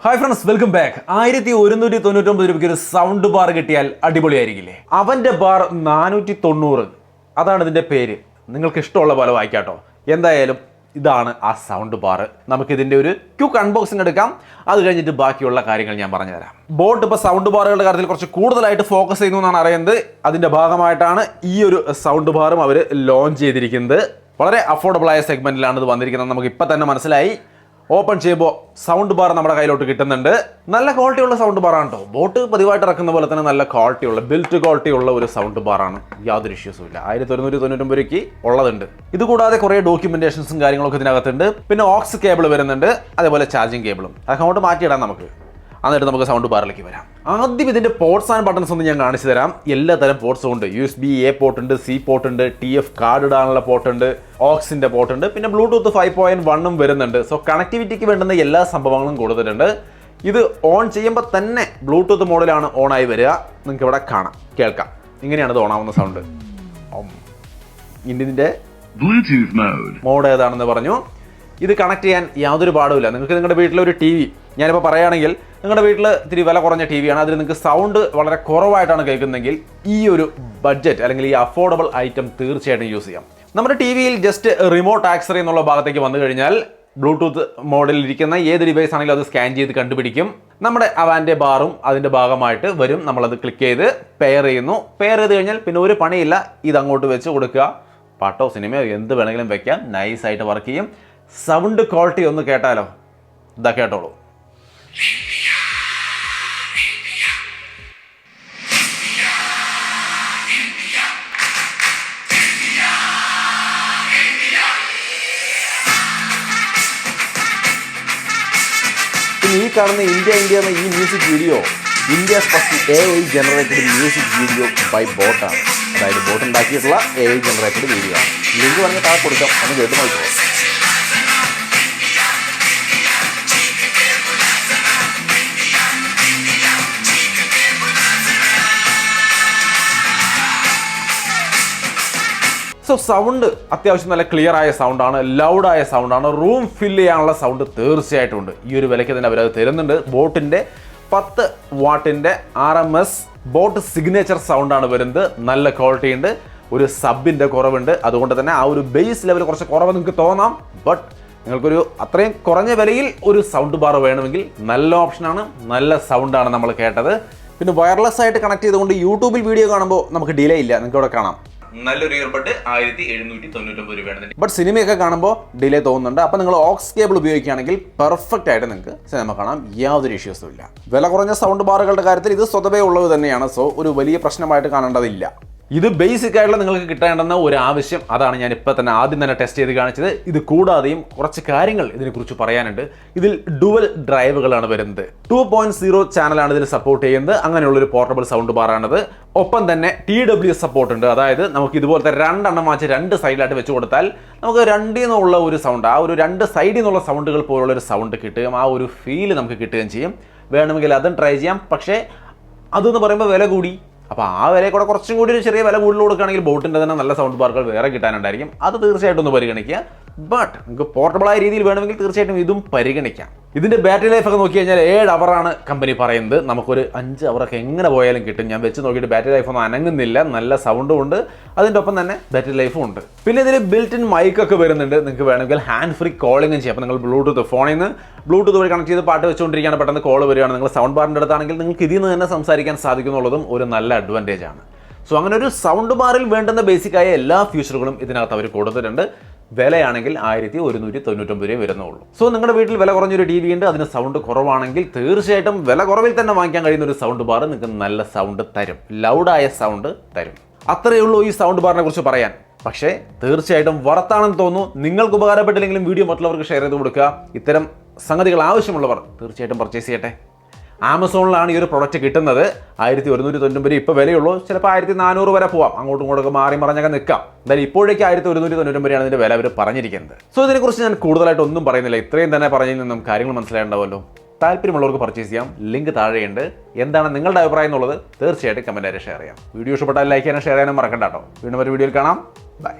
Hi friends, welcome back. 1199 രൂപയ്ക്ക് ഒരു sound bar കിട്ടിയാൽ അടിപൊളിയായിരിക്കില്ലേ? അവന്റെ ബാർ 490. അതാണ് ഇതിന്റെ പേര്. നിങ്ങൾക്ക് ഇഷ്ടമുള്ള പോലെ വായിക്കാട്ടോ. എന്തായാലും ഇതാണ് ആ സൗണ്ട് ബാർ. നമുക്ക് ഇതിന്റെ ഒരു ക്വിക്ക് അൺബോക്സിംഗ് എടുക്കാം. അത് കഴിഞ്ഞിട്ട് ബാക്കിയുള്ള കാര്യങ്ങൾ ഞാൻ പറഞ്ഞുതരാം. ബോട്ട് ഇപ്പോൾ സൗണ്ട് ബാറുകളുടെ കാര്യത്തിൽ കുറച്ച് കൂടുതലായിട്ട് ഫോക്കസ് ചെയ്യുന്നു എന്നാണ് അറിയുന്നത്. അതിന്റെ ഭാഗമായിട്ടാണ് ഈ ഒരു സൗണ്ട് ബാറും അവർ ലോഞ്ച് ചെയ്തിരിക്കുന്നത്. വളരെ അഫോർഡബിൾ ആയ സെഗ്മെന്റിലാണ് ഇത് വന്നിരിക്കുന്നത്. നമുക്ക് ഇപ്പം തന്നെ മനസ്സിലായി. ഓപ്പൺ ചെയ്യുമ്പോൾ സൗണ്ട് ബാർ നമ്മുടെ കയ്യിലോട്ട് കിട്ടുന്നുണ്ട്. നല്ല ക്വാളിറ്റി ഉള്ള സൗണ്ട് ബാറാണ് കേട്ടോ. ബോട്ട് പതിവായിട്ട് ഇറക്കുന്ന പോലെ തന്നെ നല്ല ക്വാളിറ്റി ഉള്ള ബിൽറ്റ് ക്വാളിറ്റി ഉള്ള ഒരു സൗണ്ട് ബാറാണ്. യാതൊരു ഇഷ്യൂസും ഇല്ല. 1199 രൂപയ്ക്ക് ഉള്ളതുണ്ട്. ഇതുകൂടാതെ കുറേ ഡോക്യുമെന്റേഷൻസും കാര്യങ്ങളൊക്കെ ഇതിനകത്തുണ്ട്. പിന്നെ ഓക്സ് കേബിൾ വരുന്നുണ്ട്, അതേപോലെ ചാർജിങ് കേബിളും. അതൊക്കെ അങ്ങോട്ട് മാറ്റിയിടാം നമുക്ക്. എന്നിട്ട് നമുക്ക് സൗണ്ട് ബാറിലേക്ക് വരാം. ആദ്യം ഇതിന്റെ പോർട്സ് ആൻഡ് ബട്ടൺസ് ഒന്ന് ഞാൻ കാണിച്ചു തരാം. എല്ലാ തരം പോർട്സും ഉണ്ട്. USB A പോർട്ട് ഉണ്ട്, C പോർട്ട് ഉണ്ട്, TF കാർഡ് ഇടാനുള്ള പോർട്ട് ഉണ്ട്, ഓക്സിന്റെ പോർട്ട് ഉണ്ട്, പിന്നെ ബ്ലൂടൂത്ത് 5.1 വരുന്നുണ്ട്. സോ കണക്ടിവിറ്റിക്ക് വേണ്ടുന്ന എല്ലാ സംഭവങ്ങളും കൊടുത്തിട്ടുണ്ട്. ഇത് ഓൺ ചെയ്യുമ്പോൾ തന്നെ ബ്ലൂടൂത്ത് മോഡിലാണ് ഓൺ ആയി വരിക. നിങ്ങൾക്ക് ഇവിടെ കാണാം, കേൾക്കാം. ഇങ്ങനെയാണ് ഇത് ഓൺ ആവുന്ന സൗണ്ട്. ഇതിന്റെ മോഡ് ഏതാണെന്ന് പറഞ്ഞു. ഇത് കണക്ട് ചെയ്യാൻ യാതൊരു പാടുമില്ല. നിങ്ങൾക്ക് നിങ്ങളുടെ വീട്ടിലൊരു TV, ഞാനിപ്പോൾ പറയുകയാണെങ്കിൽ നിങ്ങളുടെ വീട്ടിൽ ഇത്തിരി വില കുറഞ്ഞ TV ആണ്, അതിൽ നിങ്ങൾക്ക് സൗണ്ട് വളരെ കുറവായിട്ടാണ് കേൾക്കുന്നതെങ്കിൽ ഈ ഒരു ബഡ്ജറ്റ് അല്ലെങ്കിൽ ഈ അഫോർഡബിൾ ഐറ്റം തീർച്ചയായിട്ടും യൂസ് ചെയ്യാം. നമ്മുടെ TVയിൽ ജസ്റ്റ് റിമോട്ട് ആക്സറി എന്നുള്ള ഭാഗത്തേക്ക് വന്നു കഴിഞ്ഞാൽ ബ്ലൂടൂത്ത് മോഡിൽ ഇരിക്കുന്ന ഏത് ഡിവൈസ് ആണെങ്കിലും അത് സ്കാൻ ചെയ്ത് കണ്ടുപിടിക്കും. നമ്മുടെ അവാന്റെ ബാറും അതിൻ്റെ ഭാഗമായിട്ട് വരും. നമ്മളത് ക്ലിക്ക് ചെയ്ത് പെയർ ചെയ്യുന്നു. പെയർ ചെയ്ത് കഴിഞ്ഞാൽ പിന്നെ ഒരു പണിയില്ല. ഇതങ്ങോട്ട് വെച്ച് കൊടുക്കുക. പാട്ടോ സിനിമയോ എന്ത് വേണമെങ്കിലും വെക്കാം. നൈസായിട്ട് വർക്ക് ചെയ്യും. സൗണ്ട് ക്വാളിറ്റി ഒന്ന് കേട്ടാലോ? ഇതാ കേട്ടോളൂ. ഈ കാണുന്ന ഇന്ത്യ എന്ന ഈ music video India's first AI generated music video bye ബോട്ടാണ്. അതായത് ബോട്ട് ഉണ്ടാക്കിയിട്ടുള്ള AI ജനറേറ്റഡ് വീഡിയോ ആണ്. ലിങ്ക് പറഞ്ഞ് താഴെ കൊടുക്കാം, ഒന്ന് കേട്ട് നോക്കുക. സോ സൗണ്ട് അത്യാവശ്യം നല്ല ക്ലിയർ ആയ സൗണ്ടാണ്, ലൗഡായ സൗണ്ടാണ്. റൂം ഫില്ല് ചെയ്യാനുള്ള സൗണ്ട് തീർച്ചയായിട്ടും ഉണ്ട്. ഈ ഒരു വിലയ്ക്ക് തന്നെ അവരത് തരുന്നുണ്ട്. ബോട്ടിൻ്റെ 10 വാട്ടിൻ്റെ RMS ബോട്ട് സിഗ്നേച്ചർ സൗണ്ടാണ് വരുന്നത്. നല്ല ക്വാളിറ്റി ഉണ്ട്. ഒരു സബിൻ്റെ കുറവുണ്ട്. അതുകൊണ്ട് തന്നെ ആ ഒരു ബേസ് ലെവൽ കുറച്ച് കുറവ് നിങ്ങൾക്ക് തോന്നാം. ബട്ട് നിങ്ങൾക്കൊരു അത്രയും കുറഞ്ഞ വിലയിൽ ഒരു സൗണ്ട് ബാർ വേണമെങ്കിൽ നല്ല ഓപ്ഷനാണ്. നല്ല സൗണ്ടാണ് നമ്മൾ കേട്ടത്. പിന്നെ വയർലെസ് ആയിട്ട് കണക്ട് ചെയ്തുകൊണ്ട് യൂട്യൂബിൽ വീഡിയോ കാണുമ്പോൾ നമുക്ക് ഡിലേ ഇല്ല. നിങ്ങൾക്ക് ഇവിടെ കാണാം. നല്ലൊരു ഇയർബഡ് 1799 രൂപയാണ്. ബട്ട് സിനിമയൊക്കെ കാണുമ്പോൾ ഡിലേ തോന്നുന്നുണ്ട്. അപ്പോൾ നിങ്ങൾ ഓക്സ് കേബിൾ ഉപയോഗിക്കുകയാണെങ്കിൽ പെർഫെക്റ്റ് ആയിട്ട് നിങ്ങൾക്ക് സിനിമ കാണാം. യാതൊരു ഇഷ്യൂസും ഇല്ല. വില കുറഞ്ഞ സൗണ്ട് ബാറുകളുടെ കാര്യത്തിൽ ഇത് സ്വതവേ ഉള്ളത് തന്നെയാണ്. സോ ഒരു വലിയ പ്രശ്നമായിട്ട് കാണേണ്ടതില്ല. ഇത് ബേസിക് ആയിട്ടുള്ള നിങ്ങൾക്ക് കിട്ടേണ്ടുന്ന ഒരു ആവശ്യം. അതാണ് ഞാൻ ഇപ്പോൾ തന്നെ ആദ്യം തന്നെ ടെസ്റ്റ് ചെയ്ത് കാണിച്ചത്. ഇത് കൂടാതെയും കുറച്ച് കാര്യങ്ങൾ ഇതിനെക്കുറിച്ച് പറയാനുണ്ട്. ഇതിൽ ഡുവൽ ഡ്രൈവുകളാണ് വരുന്നത്. 2.0 ചാനലാണ് ഇതിൽ സപ്പോർട്ട് ചെയ്യുന്നത്. അങ്ങനെയുള്ളൊരു പോർട്ടബിൾ സൗണ്ട് ബാറാണിത്. ഒപ്പം തന്നെ TWS സപ്പോർട്ട് ഉണ്ട്. അതായത് നമുക്ക് ഇതുപോലത്തെ 2 എണ്ണം വാങ്ങിച്ച് 2 സൈഡിലായിട്ട് വെച്ച് കൊടുത്താൽ നമുക്ക് 2 നിന്നുള്ള ഒരു സൗണ്ട്, ആ ഒരു 2 സൈഡിൽ നിന്നുള്ള സൗണ്ടുകൾ പോലുള്ള ഒരു സൗണ്ട് കിട്ടുകയും ആ ഒരു ഫീല് നമുക്ക് കിട്ടുകയും ചെയ്യും. വേണമെങ്കിൽ അതും ട്രൈ ചെയ്യാം. പക്ഷേ അതെന്ന് പറയുമ്പോൾ വില കൂടി. അപ്പോൾ ആ വിലയെ കൂടെ കുറച്ചും കൂടി ഒരു ചെറിയ വില കൂടുതൽ കൊടുക്കുകയാണെങ്കിൽ ബോട്ടിൻ്റെ തന്നെ നല്ല സൗണ്ട് ബാറുകൾ വേറെ കിട്ടാനുണ്ടായിരിക്കും. അത് തീർച്ചയായിട്ടും ഒന്ന് പരിഗണിക്കുക. ബട്ട് നിങ്ങൾക്ക് പോർട്ടബിളായ രീതിയിൽ വേണമെങ്കിൽ തീർച്ചയായിട്ടും ഇതും പരിഗണിക്കാം. ഇതിൻ്റെ ബാറ്ററി ലൈഫ് ഒക്കെ നോക്കി കഴിഞ്ഞാൽ 7 അവറാണ് കമ്പനി പറയുന്നത്. നമുക്കൊരു 5 അവറൊക്കെ എങ്ങനെ പോയാലും കിട്ടും. ഞാൻ വെച്ച് നോക്കിയിട്ട് ബാറ്ററി ലൈഫ് ഒന്നും അനങ്ങുന്നില്ല. നല്ല സൗണ്ടും ഉണ്ട്. അതിൻ്റെ ഒപ്പം തന്നെ ബാറ്ററി ലൈഫും ഉണ്ട്. പിന്നെ ഇതിൽ ബിൽറ്റ് ഇൻ മൈക്കൊക്കെ വരുന്നുണ്ട്. നിങ്ങൾക്ക് വേണമെങ്കിൽ ഹാൻഡ് ഫ്രീ കോളിങ്ങും ചെയ്യാം. അപ്പോൾ നിങ്ങൾ ബ്ലൂടൂത്ത് ഫോണിൽ നിന്ന് ബ്ലൂടൂത്ത് വഴി കണക്ട് ചെയ്ത് പാട്ട് വെച്ചുകൊണ്ടിരിക്കുകയാണ്, പെട്ടെന്ന് കോൾ വരികയാണ്. നിങ്ങൾ സൗണ്ട് ബാറിൻ്റെ അടുത്താണെങ്കിൽ നിങ്ങൾക്ക് ഇതിൽ നിന്ന് തന്നെ സംസാരിക്കാൻ സാധിക്കുന്നുള്ളതും ഒരു നല്ല അഡ്വാൻറ്റേജ് ആണ്. സോ അങ്ങനെ ഒരു സൗണ്ട് ബാറിൽ വേണ്ടുന്ന ബേസിക്കായ എല്ലാ ഫീച്ചറുകളും ഇതിനകത്ത് അവർ കൊടുത്തിട്ടുണ്ട്. വിലയാണെങ്കിൽ 1199 രൂപ വരുന്നുള്ളൂ. സോ നിങ്ങളുടെ വീട്ടിൽ വില കുറഞ്ഞൊരു TV ഉണ്ട്, അതിന് സൗണ്ട് കുറവാണെങ്കിൽ തീർച്ചയായിട്ടും വില കുറവിൽ തന്നെ വാങ്ങിക്കാൻ കഴിയുന്ന ഒരു സൗണ്ട് ബാർ നിങ്ങൾക്ക് നല്ല സൗണ്ട് തരും, ലൗഡായ സൗണ്ട് തരും. അത്രയേ ഉള്ളൂ ഈ സൗണ്ട് ബാറിനെ കുറിച്ച് പറയാൻ. പക്ഷേ തീർച്ചയായിട്ടും വർത്താണെന്ന് തോന്നുന്നു. നിങ്ങൾക്ക് ഉപകാരപ്പെട്ടില്ലെങ്കിലും വീഡിയോ മറ്റുള്ളവർക്ക് ഷെയർ ചെയ്ത് കൊടുക്കുക. ഇത്തരം സംഗതികൾ ആവശ്യമുള്ളവർ തീർച്ചയായിട്ടും പർച്ചേസ് ചെയ്യട്ടെ. ആമസോണിലാണ് ഈ ഒരു പ്രൊഡക്റ്റ് കിട്ടുന്നത്. 1199 ഇപ്പോൾ വിലയുള്ളൂ. ചിലപ്പോൾ 1400 വരെ പോവാം. അങ്ങോട്ടും ഇങ്ങോട്ടൊക്കെ മാറി മറിഞ്ഞൊക്കെ നിൽക്കാം. എന്തായാലും ഇപ്പോഴേക്ക് 1199 ആണ് ഇതിൻ്റെ വില അവർ പറഞ്ഞിരിക്കുന്നത്. സോ ഇതിനെക്കുറിച്ച് ഞാൻ കൂടുതലായിട്ട് ഒന്നും പറയുന്നില്ല. ഇത്രയും തന്നെ പറഞ്ഞതിൽ നിന്നും കാര്യങ്ങൾ മനസ്സിലായിട്ടുണ്ടാവുമല്ലോ. താല്പര്യമുള്ളവർക്ക് പർച്ചേസ് ചെയ്യാം. ലിങ്ക് താഴെയുണ്ട്. എന്താണ് നിങ്ങളുടെ അഭിപ്രായം എന്നുള്ളത് തീർച്ചയായിട്ടും കമൻറ്റായിട്ട് ഷെയർ ചെയ്യാം. വീഡിയോ ഇഷ്ടപ്പെട്ടാൽ ലൈക്ക് ചെയ്യാനും ഷെയർ ചെയ്യാനും മറക്കണ്ട കേട്ടോ. വീണ്ടും ഒരു വീഡിയോയിൽ കാണാം. ബൈ.